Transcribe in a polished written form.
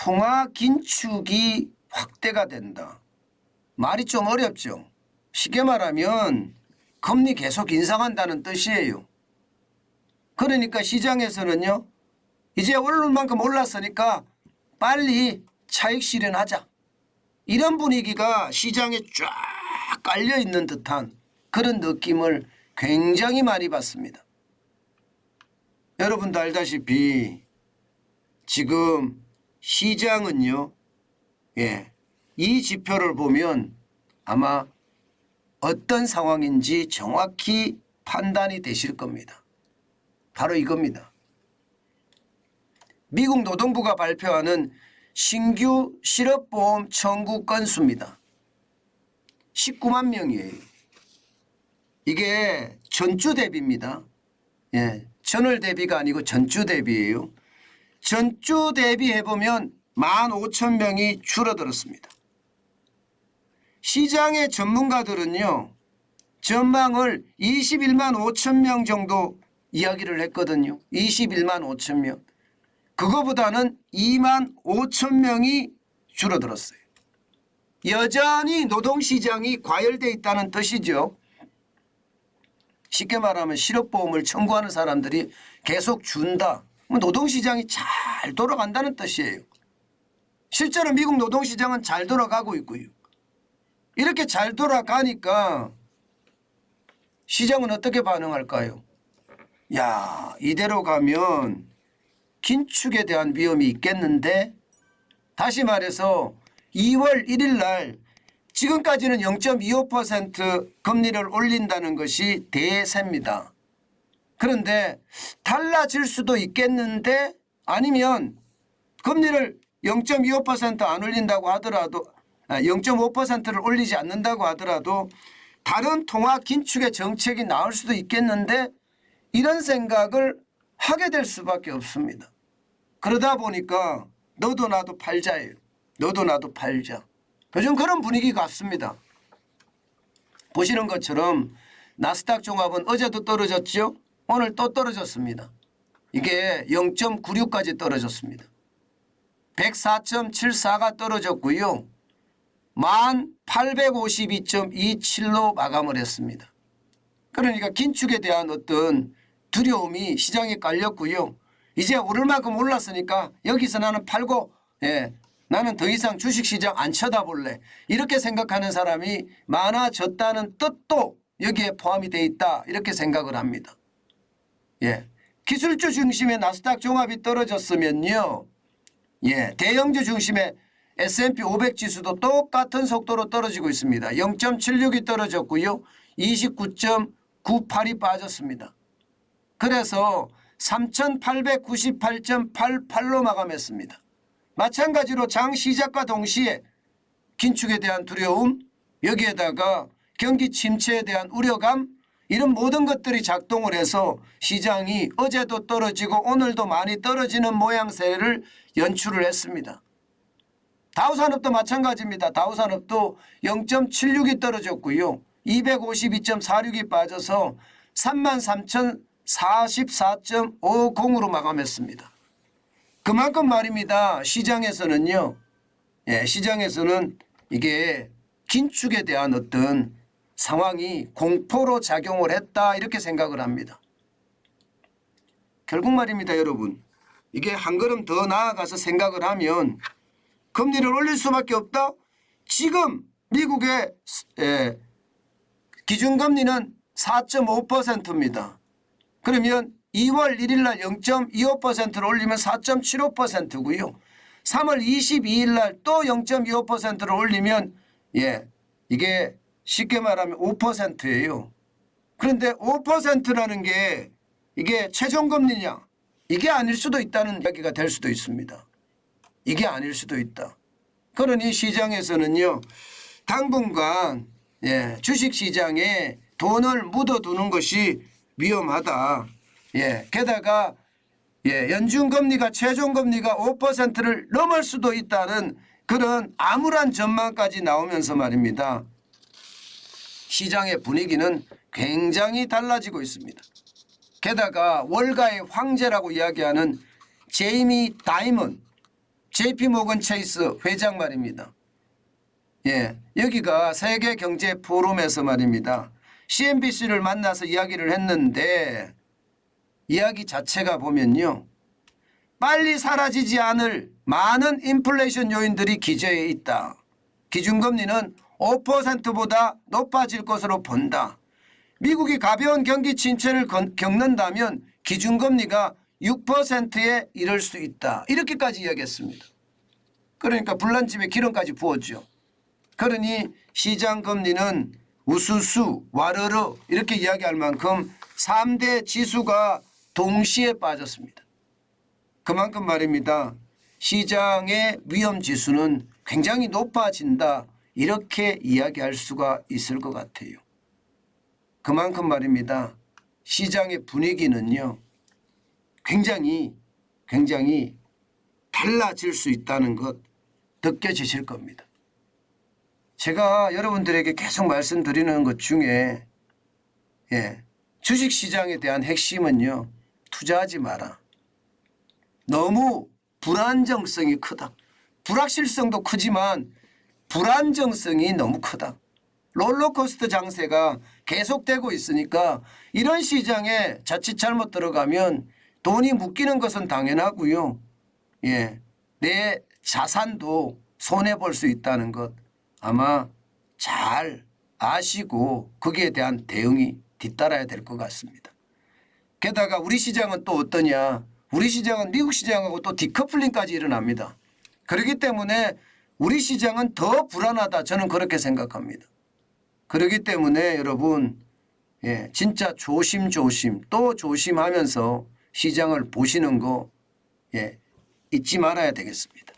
통화 긴축이 확대가 된다. 말이 좀 어렵죠. 쉽게 말하면 금리 계속 인상한다는 뜻이에요. 그러니까 시장에서는요, 이제 오를 만큼 올랐으니까 빨리 차익 실현하자. 이런 분위기가 시장에 쫙 깔려 있는 듯한 그런 느낌을 굉장히 많이 받습니다. 여러분도 알다시피 지금 시장은요, 이 지표를 보면 아마 어떤 상황인지 정확히 판단이 되실 겁니다. 바로 이겁니다. 미국 노동부가 발표하는 신규 실업보험 청구 건수입니다. 19만 명이에요. 이게 전주 대비입니다. 전월 대비가 아니고 전주 대비예요. 전주 대비해보면 15,000명이 줄어들었습니다. 시장의 전문가들은요, 전망을 21만 5천 명 정도 이야기를 했거든요. 21만 5천 명. 그거보다는 2만 5천 명이 줄어들었어요. 여전히 노동시장이 과열되어 있다는 뜻이죠. 쉽게 말하면 실업보험을 청구하는 사람들이 계속 준다. 노동시장이 잘 돌아간다는 뜻이에요. 실제로 미국 노동시장은 잘 돌아가고 있고요. 이렇게 잘 돌아가니까 시장은 어떻게 반응할까요? 야, 이대로 가면 긴축에 대한 위험이 있겠는데, 다시 말해서 2월 1일 날 지금까지는 0.25% 금리를 올린다는 것이 대세입니다. 그런데 달라질 수도 있겠는데, 아니면 금리를 0.25% 안 올린다고 하더라도 0.5%를 올리지 않는다고 하더라도 다른 통화 긴축의 정책이 나올 수도 있겠는데, 이런 생각을 하게 될 수밖에 없습니다. 그러다 보니까 너도 나도 팔자예요. 너도 나도 팔자. 요즘 그런 분위기 같습니다. 보시는 것처럼 나스닥 종합은 어제도 떨어졌죠. 오늘 또 떨어졌습니다. 이게 0.96까지 떨어졌습니다. 104.74가 떨어졌고요. 1852.27로 마감을 했습니다. 그러니까 긴축에 대한 어떤 두려움이 시장에 깔렸고요. 이제 오를 만큼 올랐으니까 여기서 나는 팔고, 나는 더 이상 주식시장 안 쳐다볼래. 이렇게 생각하는 사람이 많아졌다는 뜻도 여기에 포함이 되어 있다. 이렇게 생각을 합니다. 기술주 중심의 나스닥 종합이 떨어졌으면요, 대형주 중심의 S&P 500 지수도 똑같은 속도로 떨어지고 있습니다. 0.76이 떨어졌고요. 29.98이 빠졌습니다. 그래서 3,898.88로 마감했습니다. 마찬가지로 장 시작과 동시에 긴축에 대한 두려움, 여기에다가 경기 침체에 대한 우려감, 이런 모든 것들이 작동을 해서 시장이 어제도 떨어지고 오늘도 많이 떨어지는 모양새를 연출을 했습니다. 다우산업도 마찬가지입니다. 다우산업도 0.76이 떨어졌고요. 252.46이 빠져서 33,044.50으로 마감했습니다. 그만큼 말입니다. 시장에서는요, 시장에서는 이게 긴축에 대한 어떤 상황이 공포로 작용을 했다, 이렇게 생각을 합니다. 결국 말입니다, 여러분. 이게 한 걸음 더 나아가서 생각을 하면 금리를 올릴 수밖에 없다. 지금 미국의 기준금리는 4.5%입니다. 그러면 2월 1일 날 0.25%를 올리면 4.75%고요. 3월 22일 날 또 0.25%를 올리면 이게 쉽게 말하면 5%예요. 그런데 5%라는 게 이게 최종금리냐? 이게 아닐 수도 있다는 이야기가 될 수도 있습니다. 이게 아닐 수도 있다. 그러니 시장에서는요, 당분간 주식시장에 돈을 묻어두는 것이 위험하다. 게다가 연준금리가 최종금리가 5%를 넘을 수도 있다는 그런 암울한 전망까지 나오면서 말입니다. 시장의 분위기는 굉장히 달라지고 있습니다. 게다가 월가의 황제라고 이야기하는 제이미 다이먼, JP 모건 체이스 회장 말입니다. 예, 여기가 세계 경제 포럼에서 말입니다. CNBC를 만나서 이야기를 했는데 이야기 자체가 보면요. 빨리 사라지지 않을 많은 인플레이션 요인들이 기저에 있다. 기준금리는 5%보다 높아질 것으로 본다. 미국이 가벼운 경기 침체를 겪는다면 기준금리가 6%에 이를 수 있다. 이렇게까지 이야기했습니다. 그러니까 불난 집에 기름까지 부었죠. 그러니 시장금리는 우수수 와르르 이렇게 이야기할 만큼 3대 지수가 동시에 빠졌습니다. 그만큼 말입니다. 시장의 위험지수는 굉장히 높아진다. 이렇게 이야기할 수가 있을 것 같아요. 그만큼 말입니다. 시장의 분위기는요. 굉장히 달라질 수 있다는 것 느껴지실 겁니다. 제가 여러분들에게 계속 말씀드리는 것 중에 주식시장에 대한 핵심은요. 투자하지 마라. 너무 불안정성이 크다. 불확실성도 크지만 불안정성이 너무 크다. 롤러코스터 장세가 계속되고 있으니까 이런 시장에 자칫 잘못 들어가면 돈이 묶이는 것은 당연하고요. 내 자산도 손해볼 수 있다는 것 아마 잘 아시고 거기에 대한 대응이 뒤따라야 될 것 같습니다. 게다가 우리 시장은 또 어떠냐. 우리 시장은 미국 시장하고 또 디커플링까지 일어납니다. 그렇기 때문에 우리 시장은 더 불안하다. 저는 그렇게 생각합니다. 그렇기 때문에 여러분 진짜 조심조심 또 조심하면서 시장을 보시는 거 잊지 말아야 되겠습니다.